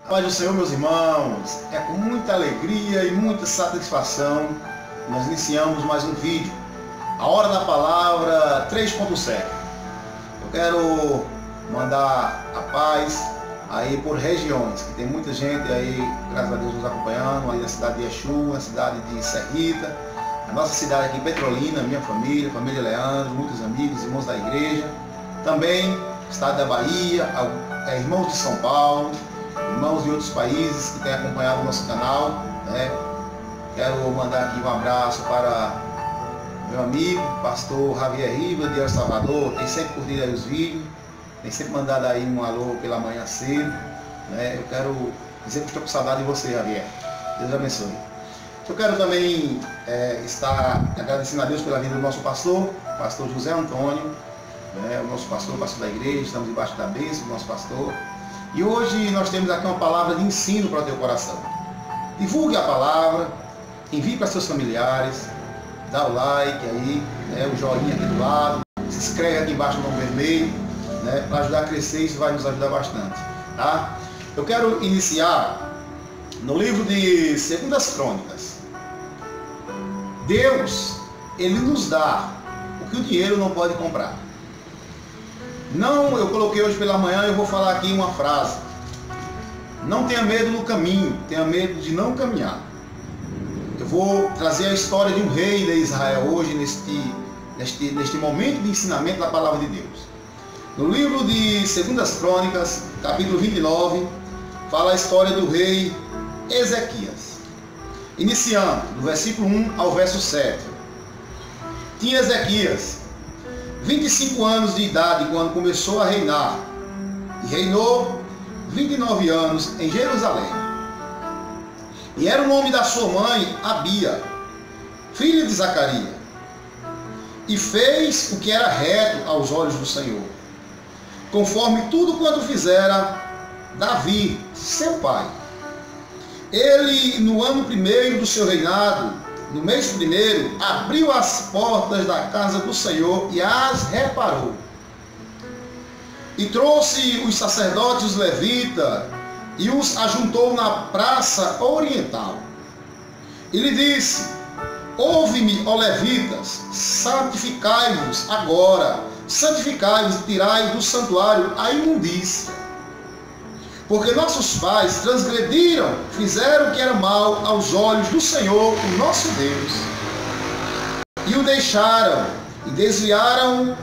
A paz do Senhor, meus irmãos, é com muita alegria e muita satisfação que nós iniciamos mais um vídeo, a Hora da Palavra 3.7. Eu quero mandar a paz aí por regiões, que tem muita gente aí, graças a Deus, nos acompanhando, aí na cidade de Exu, na cidade de Serrita, a nossa cidade aqui, Petrolina, minha família, família Leandro, muitos amigos, irmãos da igreja, também estado da Bahia, irmãos de São Paulo, irmãos de outros países que têm acompanhado o nosso canal, né? Quero mandar aqui um abraço para meu amigo, pastor Javier Riva, de El Salvador, tem sempre curtido aí os vídeos, tem sempre mandado aí um alô pela manhã cedo, né? Eu quero dizer que estou com saudade de você, Javier. Deus abençoe. Eu quero também estar agradecendo a Deus pela vida do nosso pastor José Antônio, né? O nosso pastor da igreja, estamos debaixo da bênção do nosso pastor. E hoje nós temos aqui uma palavra de ensino para o teu coração. Divulgue a palavra, envie para seus familiares, dá o like aí, né, o joinha aqui do lado, se inscreve aqui embaixo no vermelho, né, para ajudar a crescer, isso vai nos ajudar bastante. Tá? Eu quero iniciar no livro de 2 Crônicas. Deus, Ele nos dá o que o dinheiro não pode comprar. Não, eu coloquei hoje pela manhã, eu vou falar aqui uma frase. Não tenha medo no caminho, tenha medo de não caminhar. Eu vou trazer a história de um rei de Israel hoje, neste momento de ensinamento da palavra de Deus. No livro de 2 Crônicas, capítulo 29, fala a história do rei Ezequias. Iniciando, do versículo 1 ao verso 7. Tinha Ezequias 25 anos de idade quando começou a reinar, e reinou 29 anos em Jerusalém. E era o nome da sua mãe Abia, filha de Zacarias, e fez o que era reto aos olhos do Senhor, conforme tudo quanto fizera Davi, seu pai. Ele, no ano primeiro do seu reinado, no mês primeiro, abriu as portas da casa do Senhor e as reparou. E trouxe os sacerdotes, os levitas, e os ajuntou na praça oriental. E lhe disse: ouve-me, ó levitas, santificai-vos agora, santificai-vos e tirai do santuário a imundícia. Porque nossos pais transgrediram, fizeram o que era mal aos olhos do Senhor, o nosso Deus. E o deixaram, e desviaram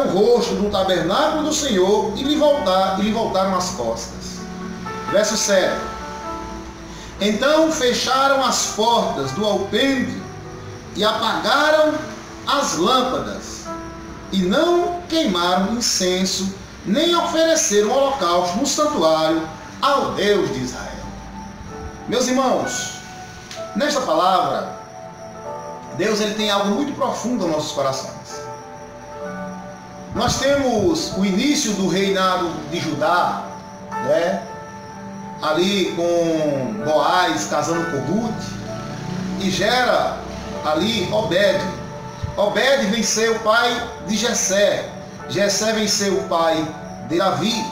o rosto do tabernáculo do Senhor, e lhe voltaram as costas. Verso 7. Então fecharam as portas do alpendre, e apagaram as lâmpadas, e não queimaram incenso, nem ofereceram holocausto no santuário ao Deus de Israel. Meus irmãos, nesta palavra, Deus ele tem algo muito profundo nos nossos corações. Nós temos o início do reinado de Judá, né? Ali com Boaz casando com Ruth, e gera ali Obed. Obed venceu o pai de Jessé. Jessé venceu o pai de Davi,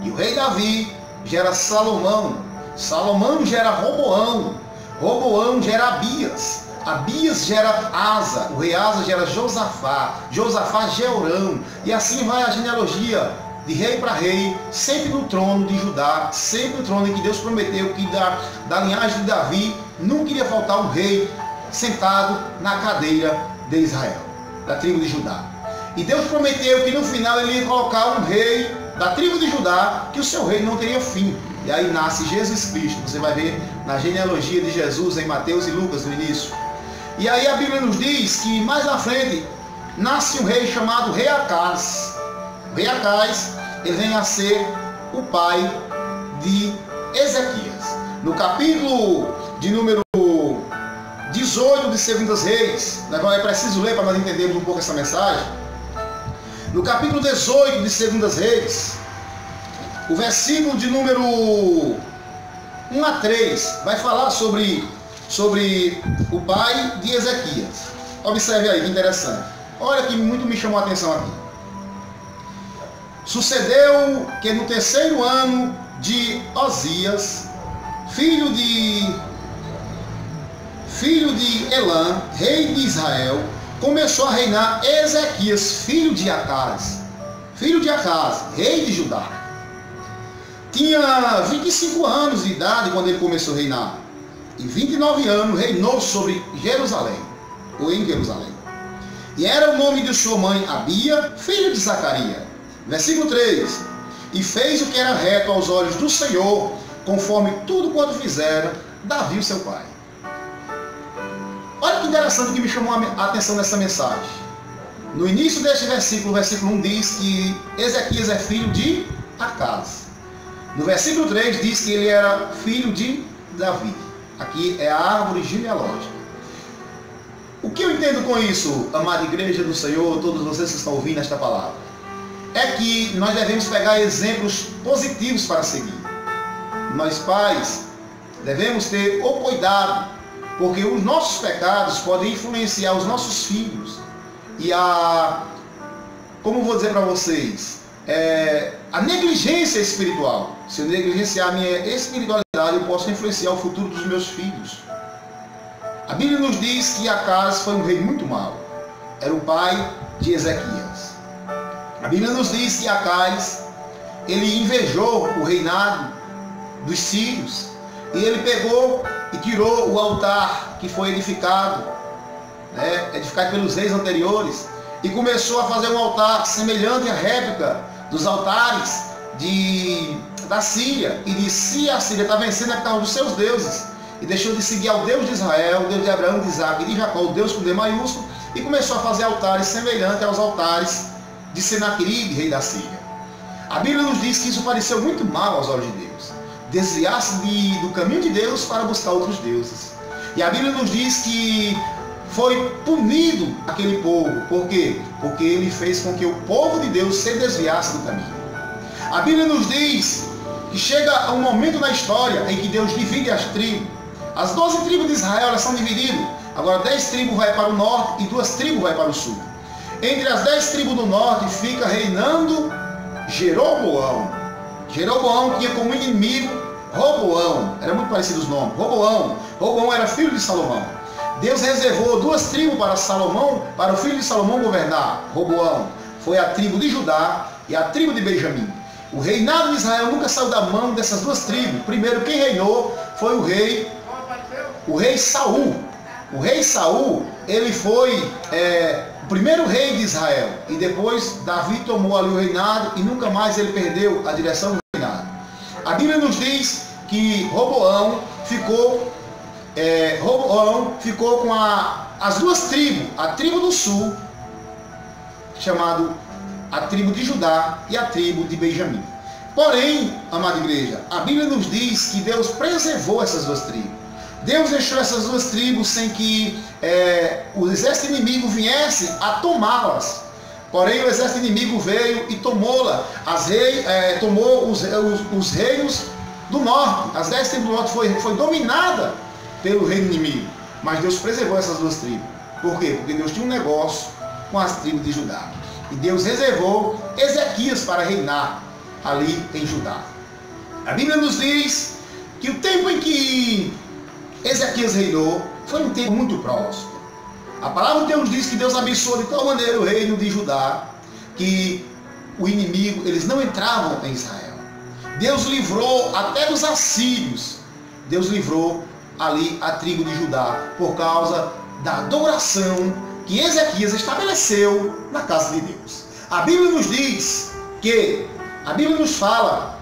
e o rei Davi gera Salomão. Salomão gera Roboão. Roboão gera Abias. Abias gera Asa. O rei Asa gera Josafá. Josafá Jeorão. E assim vai a genealogia de rei para rei, sempre no trono de Judá, sempre no trono em que Deus prometeu que da linhagem de Davi nunca iria faltar um rei sentado na cadeira de Israel, da tribo de Judá. E Deus prometeu que no final ele ia colocar um rei da tribo de Judá, que o seu reino não teria fim. E aí nasce Jesus Cristo. Você vai ver na genealogia de Jesus em Mateus e Lucas no início. E aí a Bíblia nos diz que mais na frente nasce um rei chamado Rei Acaz. O Rei Acaz, ele vem a ser o pai de Ezequias. No capítulo de número 18 de 2 Reis, é preciso ler para nós entendermos um pouco essa mensagem. No capítulo 18 de 2 Reis, o versículo de número 1 a 3, vai falar sobre o pai de Ezequias. Observe aí, que interessante. Olha que muito me chamou a atenção aqui. Sucedeu que no terceiro ano de Osias, filho de Elã, rei de Israel, começou a reinar Ezequias, filho de Acaz, rei de Judá. Tinha 25 anos de idade quando ele começou a reinar, e 29 anos reinou sobre Jerusalém, ou em Jerusalém. E era o nome de sua mãe Abia, filho de Zacarias. Versículo 3. E fez o que era reto aos olhos do Senhor, conforme tudo quanto fizera Davi, seu pai. Olha que interessante que me chamou a atenção nessa mensagem. No início deste versículo, o versículo 1 diz que Ezequias é filho de Acaz. No versículo 3 diz que ele era filho de Davi. Aqui é a árvore genealógica. O que eu entendo com isso, amada igreja do Senhor, todos vocês que estão ouvindo esta palavra, é que nós devemos pegar exemplos positivos para seguir. Nós pais devemos ter o cuidado, porque os nossos pecados podem influenciar os nossos filhos. E como vou dizer para vocês, a negligência espiritual. Se eu negligenciar a minha espiritualidade, eu posso influenciar o futuro dos meus filhos. A Bíblia nos diz que Acaz foi um rei muito mau. Era o pai de Ezequias. A Bíblia nos diz que Acaz, ele invejou o reinado dos sírios. E ele pegou e tirou o altar que foi edificado pelos reis anteriores, e começou a fazer um altar semelhante à réplica dos altares da Síria. E disse: se a Síria está vencendo, é por causa dos seus deuses. E deixou de seguir ao Deus de Israel, o Deus de Abraão, de Isaac e de Jacó, o Deus com D maiúsculo, e começou a fazer altares semelhantes aos altares de Senaqueribe, rei da Síria. A Bíblia nos diz que isso pareceu muito mal aos olhos de Deus. Desviar-se do caminho de Deus para buscar outros deuses. E a Bíblia nos diz que foi punido aquele povo. Por quê? Porque ele fez com que o povo de Deus se desviasse do caminho. A Bíblia nos diz que chega um momento na história em que Deus divide as tribos. As 12 tribos de Israel, elas são divididas. Agora 10 tribos vai para o norte e 2 tribos vai para o sul. Entre as 10 tribos do norte fica reinando Jeroboão. Jeroboão tinha como inimigo Roboão. Era muito parecido os nomes. Roboão era filho de Salomão. Deus reservou 2 tribos para Salomão, para o filho de Salomão governar. Roboão foi a tribo de Judá e a tribo de Benjamim. O reinado de Israel nunca saiu da mão dessas 2 tribos. Primeiro quem reinou foi o rei Saul. O rei Saul, ele foi o primeiro rei de Israel. E depois Davi tomou ali o reinado e nunca mais ele perdeu a direção do reinado. A Bíblia nos diz que Roboão ficou com as 2 tribos, a tribo do sul, chamado a tribo de Judá, e a tribo de Benjamim. Porém, amada igreja, a Bíblia nos diz que Deus preservou essas 2 tribos. Deus deixou essas 2 tribos sem que o exército inimigo viesse a tomá-las. Porém, o exército inimigo veio e tomou-la. Tomou os reinos do norte. As 10 tribos do norte foi dominada pelo reino inimigo. Mas Deus preservou essas 2 tribos. Por quê? Porque Deus tinha um negócio com as tribos de Judá. E Deus reservou Ezequias para reinar ali em Judá. A Bíblia nos diz que o tempo em que Ezequias reinou foi um tempo muito próximo. A palavra de Deus diz que Deus abençoou de tal maneira o reino de Judá que o inimigo, eles não entravam em Israel. Deus livrou até dos assírios. Deus livrou ali a tribo de Judá por causa da adoração que Ezequias estabeleceu na casa de Deus. A Bíblia nos diz a Bíblia nos fala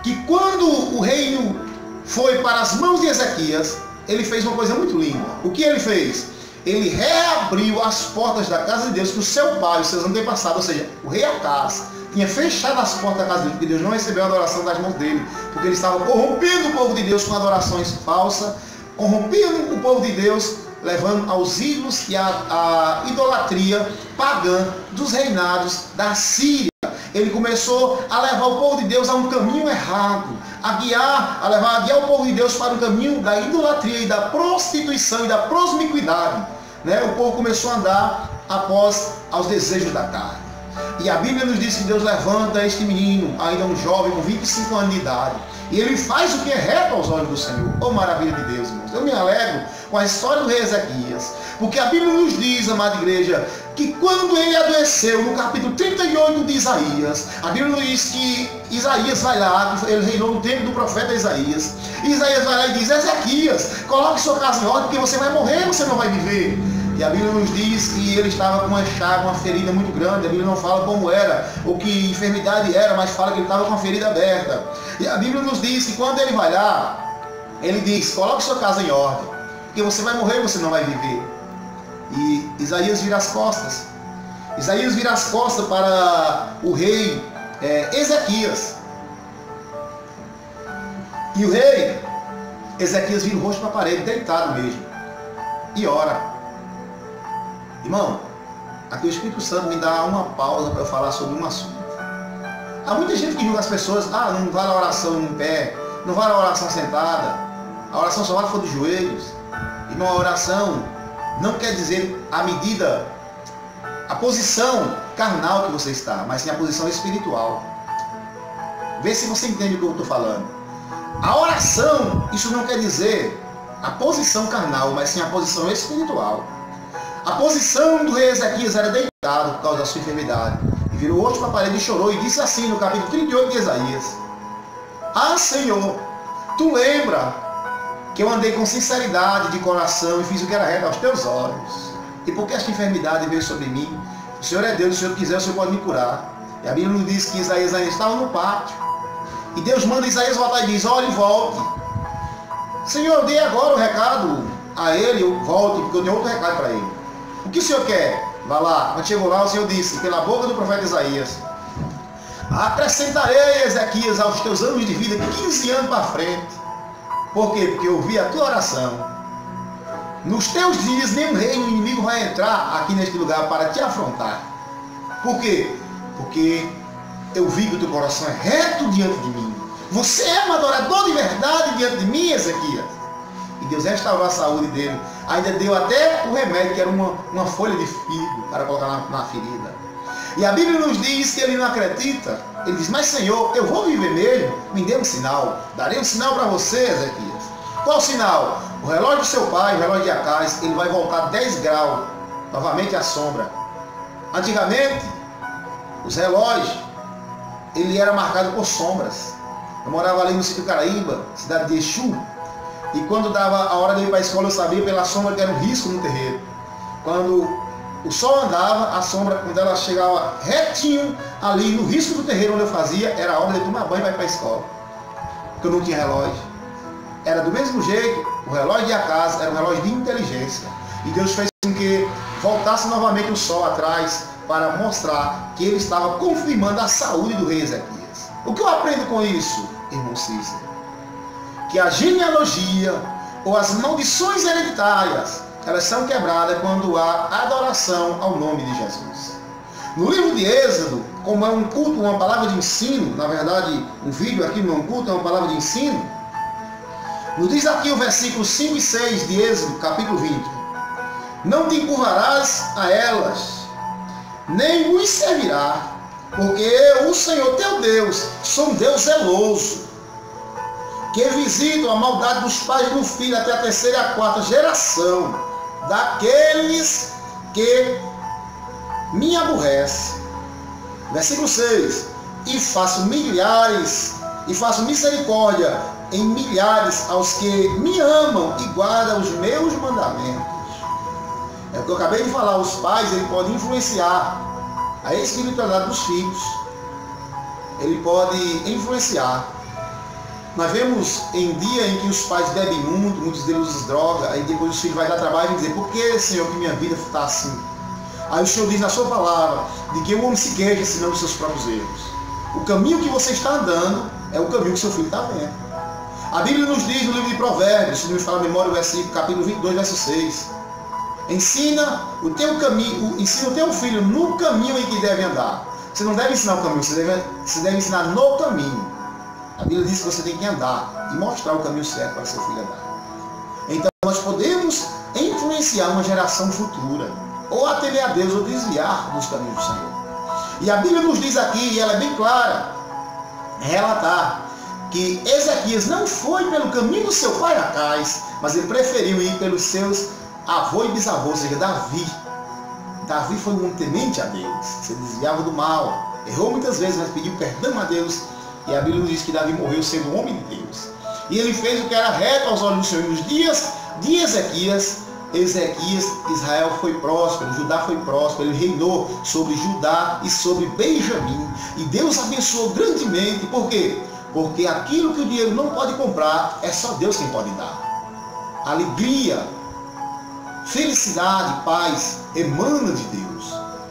que quando o reino foi para as mãos de Ezequias, ele fez uma coisa muito linda. O que ele fez? Ele reabriu as portas da casa de Deus que o seu pai, os seus antepassados, ou seja, o rei Acaz, tinha fechado as portas da casa dele, porque Deus não recebeu a adoração das mãos dele, porque ele estava corrompendo o povo de Deus com adorações falsas, corrompendo o povo de Deus, levando aos ídolos e à idolatria pagã dos reinados da Síria. Ele começou a levar o povo de Deus a um caminho errado, a guiar o povo de Deus para o caminho da idolatria e da prostituição e da promiscuidade. O povo começou a andar após aos desejos da carne. E a Bíblia nos diz que Deus levanta este menino, ainda um jovem com 25 anos de idade, e ele faz o que é reto aos olhos do Senhor. Oh, maravilha de Deus, irmãos. Eu me alegro com a história do rei Ezequias, porque a Bíblia nos diz, amada igreja, que quando ele adoeceu, no capítulo 38 de Isaías, a Bíblia nos diz que Isaías vai lá, ele reinou no tempo do profeta Isaías, e Isaías vai lá e diz: Ezequias, coloque sua casa em ordem, porque você vai morrer, você não vai viver. E a Bíblia nos diz que ele estava com uma chaga, uma ferida muito grande. A Bíblia não fala como era, ou que enfermidade era, mas fala que ele estava com uma ferida aberta. E a Bíblia nos diz que quando ele vai lá, ele diz: coloque sua casa em ordem, porque você vai morrer, você não vai viver. E Isaías vira as costas. Isaías vira as costas para o rei Ezequias. E o rei Ezequias vira o rosto para a parede, deitado mesmo, e ora. Irmão, aqui o Espírito Santo me dá uma pausa para eu falar sobre um assunto. Há muita gente que julga as pessoas: não vale a oração em pé, não vale a oração sentada, a oração só vale se for de joelhos. Irmão, a oração não quer dizer a medida, a posição carnal que você está, mas sim a posição espiritual. Vê se você entende o que eu estou falando. A oração, isso não quer dizer a posição carnal, mas sim a posição espiritual. A posição do rei Ezequias era deitado por causa da sua enfermidade. E virou o rosto para a parede e chorou, e disse assim no capítulo 38 de Isaías: Ah, Senhor, tu lembra que eu andei com sinceridade de coração e fiz o que era reto aos teus olhos. E porque esta enfermidade veio sobre mim, o Senhor é Deus, se o Senhor quiser, o Senhor pode me curar. E a Bíblia nos diz que Isaías ainda estava no pátio. E Deus manda Isaías voltar e diz: olhe e volte. Senhor, eu dei agora o recado a ele, eu volte, porque eu tenho outro recado para ele. O que o Senhor quer? Vá lá. Quando chegou lá, o Senhor disse, pela boca do profeta Isaías: acrescentarei, Ezequias, aos teus anos de vida 15 anos para frente. Por quê? Porque eu ouvi a tua oração. Nos teus dias nenhum rei, nenhum inimigo vai entrar aqui neste lugar para te afrontar. Por quê? Porque eu vi que o teu coração é reto diante de mim. Você é um adorador de verdade diante de mim, Ezequias. E Deus restaurou a saúde dele. Ainda deu até o remédio, que era uma folha de figo, para colocar na ferida. E a Bíblia nos diz que ele não acredita. Ele diz: mas Senhor, eu vou viver mesmo? Me dê um sinal. Darei um sinal para você, Ezequias. Qual sinal? O relógio do seu pai, o relógio de Acais, ele vai voltar 10 graus, novamente à sombra. Antigamente, os relógios, ele era marcado por sombras. Eu morava ali no sítio Caraíba, cidade de Exu. E quando dava a hora de ir para a escola, eu sabia pela sombra que era um risco no terreiro. Quando o sol andava, a sombra, quando ela chegava retinho ali no risco do terreiro onde eu fazia, era a hora de tomar banho e ir para a escola. Porque eu não tinha relógio. Era do mesmo jeito, o relógio de Acais era um relógio de inteligência. E Deus fez com que voltasse novamente o sol atrás para mostrar que ele estava confirmando a saúde do rei Ezequias. O que eu aprendo com isso, irmão Cícero? Que a genealogia ou as maldições hereditárias, elas são quebradas quando há adoração ao nome de Jesus. No livro de Êxodo, como é um culto, uma palavra de ensino, na verdade, um vídeo aqui não é um culto, é uma palavra de ensino, nos diz aqui o versículo 5 e 6 de Êxodo, capítulo 20. Não te encurvarás a elas, nem os servirá, porque eu, o Senhor teu Deus, sou um Deus zeloso, que visito a maldade dos pais do filho até a 3ª e a 4ª geração daqueles que me aborrecem. Versículo 6. E faço misericórdia em milhares aos que me amam e guardam os meus mandamentos. É o que eu acabei de falar. Os pais, ele pode influenciar a espiritualidade dos filhos. Ele pode influenciar. Nós vemos em dia em que os pais bebem muito, muitos deles usam droga, aí depois os filhos vão dar trabalho e dizer: por que, Senhor, que minha vida está assim? Aí o Senhor diz na sua palavra de que o homem se queixa senão dos seus próprios erros. O caminho que você está andando é o caminho que seu filho está vendo. A Bíblia nos diz no livro de Provérbios, se não me fala a memória, o versículo, capítulo 22, verso 6. Ensina o teu filho no caminho em que deve andar. Você não deve ensinar o caminho, você deve ensinar no caminho. A Bíblia diz que você tem que andar e mostrar o caminho certo para seu filho andar. Então nós podemos influenciar uma geração futura, ou atender a Deus, ou desviar dos caminhos do Senhor. E a Bíblia nos diz aqui, e ela é bem clara, relatar que Ezequias não foi pelo caminho do seu pai Acais, mas ele preferiu ir pelos seus avô e bisavô, ou seja, Davi. Davi foi muito temente a Deus, se desviava do mal, errou muitas vezes, mas pediu perdão a Deus. E a Bíblia nos diz que Davi morreu sendo homem de Deus. E ele fez o que era reto aos olhos do Senhor. Nos dias de Ezequias, Israel foi próspero, Judá foi próspero, ele reinou sobre Judá e sobre Benjamim. E Deus abençoou grandemente. Por quê? Porque aquilo que o dinheiro não pode comprar, é só Deus quem pode dar. Alegria, felicidade, paz, emana de Deus.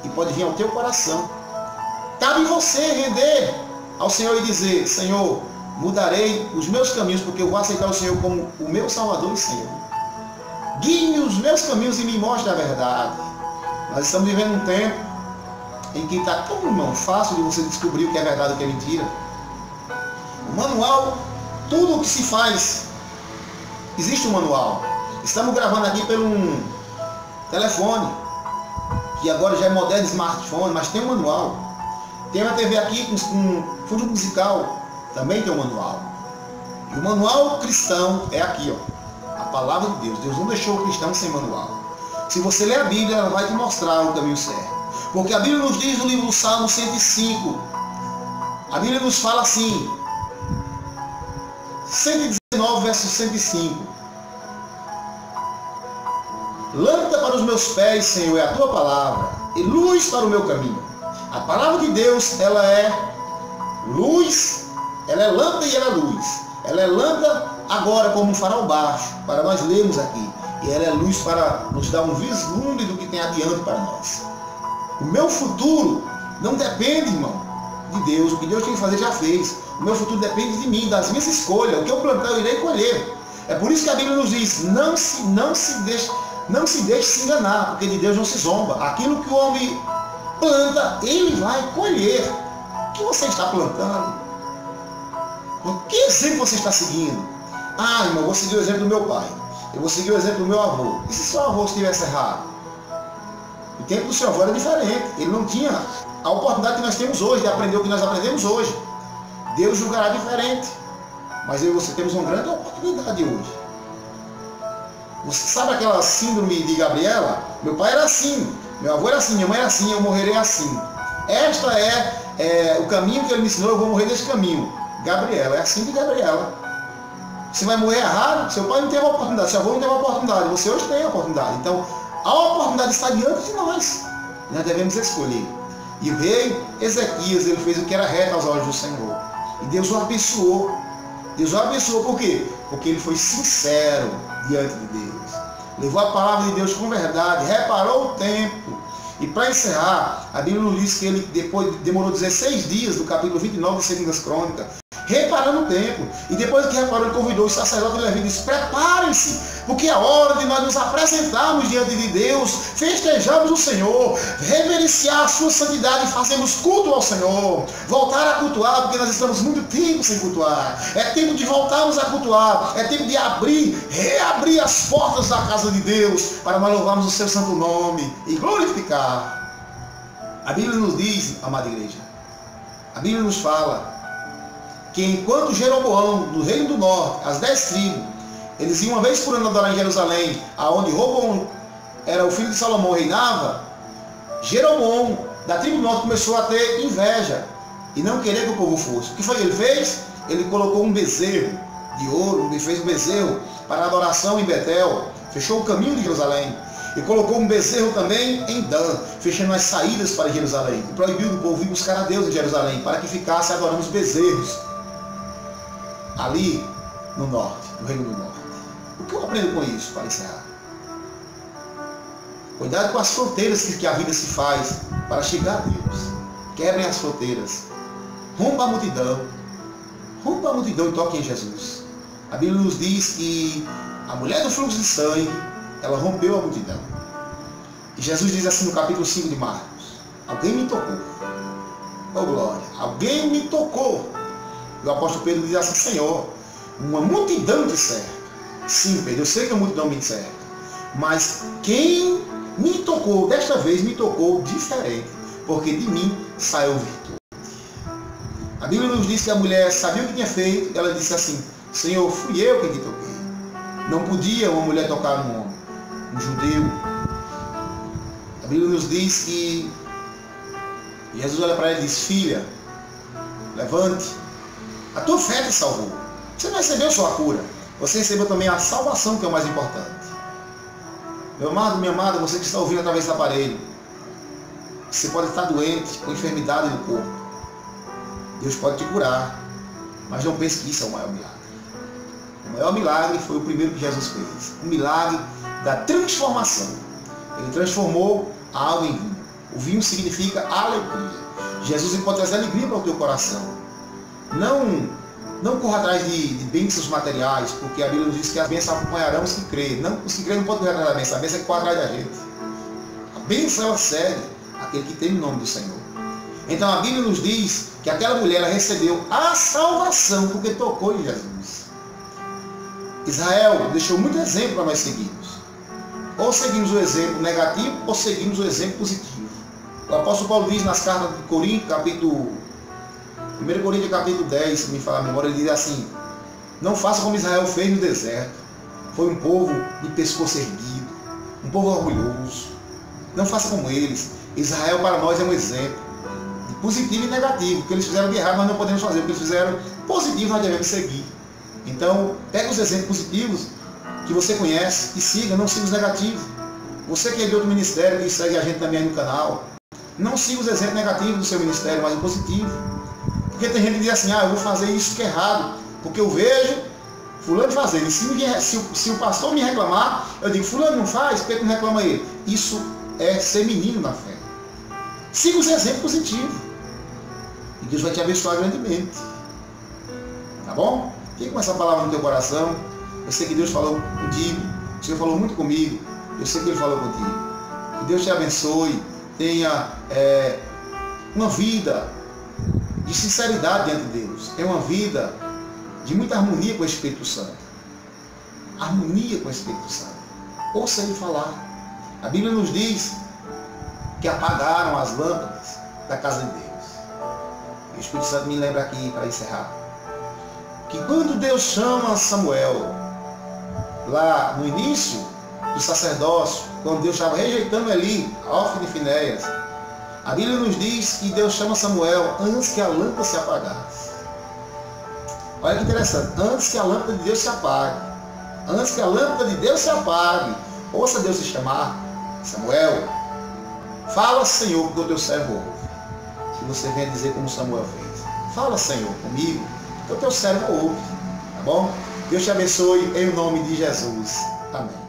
E pode vir ao teu coração. Cabe você render ao Senhor e dizer: Senhor, mudarei os meus caminhos, porque eu vou aceitar o Senhor como o meu Salvador e Senhor. Guie-me os meus caminhos e me mostre a verdade. Nós estamos vivendo um tempo em que está tão, irmão, fácil de você descobrir o que é verdade e o que é mentira. O manual, tudo o que se faz, existe um manual. Estamos gravando aqui pelo um telefone, que agora já é moderno smartphone, mas tem um manual. Tem uma TV aqui com fundo musical, também tem um manual. E o manual cristão é aqui, ó, a palavra de Deus. Deus não deixou o cristão sem manual. Se você ler a Bíblia, ela vai te mostrar o caminho certo. Porque a Bíblia nos diz no livro do Salmo 105, a Bíblia nos fala assim, 119, verso 105. Lâmpada para os meus pés, Senhor, é a tua palavra, e luz para o meu caminho. A palavra de Deus, ela é luz, ela é lâmpada e ela é luz. Ela é lâmpada agora como um farol baixo, para nós lermos aqui. E ela é luz para nos dar um vislumbre do que tem adiante para nós. O meu futuro não depende, irmão, de Deus. O que Deus tem que fazer já fez. O meu futuro depende de mim, das minhas escolhas. O que eu plantar eu irei colher. É por isso que a Bíblia nos diz: não se deixe se enganar, porque de Deus não se zomba. Aquilo que o homem planta, ele vai colher. O que você está plantando? Que exemplo você está seguindo? Ah, irmão, eu vou seguir o exemplo do meu pai. Eu vou seguir o exemplo do meu avô. E se seu avô estivesse errado? O tempo do seu avô era diferente. Ele não tinha a oportunidade que nós temos hoje de aprender o que nós aprendemos hoje. Deus julgará diferente. Mas eu e você temos uma grande oportunidade hoje. Você sabe aquela síndrome de Gabriela? Meu pai era assim, meu avô era assim, minha mãe era assim, eu morrerei assim. Esta é o caminho que ele me ensinou, eu vou morrer desse caminho. Gabriela, é assim de Gabriela. Você vai morrer errado, seu pai não teve a oportunidade, seu avô não teve a oportunidade, você hoje tem a oportunidade. Então, a oportunidade está diante de nós. Nós devemos escolher. E o rei Ezequias, ele fez o que era reto aos olhos do Senhor. E Deus o abençoou. Deus o abençoou por quê? Porque ele foi sincero diante de Deus. Levou a palavra de Deus com verdade, reparou o tempo. E para encerrar, a Bíblia nos diz que ele demorou 16 dias, no capítulo 29 de 2 Crônicas, reparando o tempo. E depois que reparou, ele convidou os sacerdotes e levitas e disse: preparem-se, porque é a hora de nós nos apresentarmos diante de Deus, festejamos o Senhor, reverenciar a sua santidade e fazermos culto ao Senhor, voltar a cultuar, porque nós estamos muito tempo sem cultuar. É tempo de voltarmos a cultuar, é tempo de reabrir as portas da casa de Deus, para nós louvarmos o seu santo nome e glorificar. A Bíblia nos diz, amada igreja, a Bíblia nos fala que enquanto Jeroboão, no reino do norte, as 10 tribos, eles iam uma vez por ano adorar em Jerusalém, aonde Roboão era o filho de Salomão, reinava, Jeroboão, da tribo do norte, começou a ter inveja e não querer que o povo fosse. O que foi que ele fez? Ele colocou um bezerro de ouro, ele fez um bezerro para a adoração em Betel, fechou o caminho de Jerusalém. E colocou um bezerro também em Dan, fechando as saídas para Jerusalém. E proibiu do povo ir buscar a Deus em Jerusalém, para que ficasse adorando os bezerros ali no norte, no reino do norte. O que eu aprendo com isso, para encerrar? Cuidado com as fronteiras que a vida se faz para chegar a Deus. Quebrem as fronteiras. Rompa a multidão e toque em Jesus. A Bíblia nos diz que a mulher do fluxo de sangue, ela rompeu a multidão. E Jesus diz assim no capítulo 5 de Marcos: alguém me tocou. Oh glória, alguém me tocou. E o apóstolo Pedro diz assim: Senhor, uma multidão te cerca. Sim, Pedro, eu sei que a multidão me cerca. Mas quem me tocou, desta vez me tocou diferente. porque de mim saiu virtude. A Bíblia nos diz que a mulher sabia o que tinha feito, ela disse assim: Senhor, fui eu quem te toquei. Não podia uma mulher tocar num homem, um judeu. A Bíblia nos diz que Jesus olha para ela e diz: filha, levante, a tua fé te salvou. Você não recebeu só a cura, você recebeu também a salvação, que é o mais importante. Meu amado, minha amada, você que está ouvindo através do aparelho, você pode estar doente, com enfermidade no corpo. Deus pode te curar, mas não pense que isso é o maior milagre. O maior milagre foi o primeiro que Jesus fez, o milagre da transformação. Ele transformou a água em vinho. O vinho significa alegria. Jesus pode trazer alegria para o teu coração. Não corra atrás de bênçãos materiais, porque a Bíblia nos diz que as bênçãos acompanharão os que creem. Os que creem não podem correr atrás da bênção, a bênção é que corre atrás da gente. A bênção ela segue aquele que tem o nome do Senhor. Então a Bíblia nos diz que aquela mulher ela recebeu a salvação porque tocou em Jesus. Israel deixou muito exemplo para nós seguirmos. Ou seguimos o exemplo negativo ou seguimos o exemplo positivo. O apóstolo Paulo diz nas cartas de Coríntios, 1 Coríntios capítulo 10, se me falar a memória, ele diz assim: não faça como Israel fez no deserto. Foi um povo de pescoço erguido, um povo orgulhoso. Não faça como eles. Israel para nós é um exemplo de positivo e negativo. O que eles fizeram de errado nós não podemos fazer. O que eles fizeram positivo nós devemos seguir. Então, pega os exemplos positivos que você conhece e siga, não siga os negativos. Você que é de outro ministério, que segue a gente também aí no canal, não siga os exemplos negativos do seu ministério, mas o positivo. Porque tem gente que diz assim: eu vou fazer isso que é errado, porque eu vejo fulano fazer. E se o pastor me reclamar, eu digo: fulano não faz, por que não reclama ele? Isso é ser menino na fé. Siga os exemplos positivos. E Deus vai te abençoar grandemente. Tá bom? Fique com essa palavra no teu coração. Eu sei que Deus falou contigo. O Senhor falou muito comigo. Eu sei que Ele falou contigo. Que Deus te abençoe. Tenha uma vida de sinceridade diante de Deus. Tenha uma vida de muita harmonia com o Espírito Santo. Harmonia com o Espírito Santo. Ouça Ele falar. A Bíblia nos diz que apagaram as lâmpadas da casa de Deus. E o Espírito Santo me lembra aqui, para encerrar, que quando Deus chama Samuel, lá no início do sacerdócio, quando Deus estava rejeitando Eli, Ofni e Finéias, a Bíblia nos diz que Deus chama Samuel antes que a lâmpada se apagasse. Olha que interessante, antes que a lâmpada de Deus se apague. Antes que a lâmpada de Deus se apague, ouça Deus se chamar: Samuel, fala, Senhor, porque o teu servo ouve. Se você vem dizer como Samuel fez: fala, Senhor, comigo, porque o teu servo ouve. Tá bom? Deus te abençoe em nome de Jesus. Amém.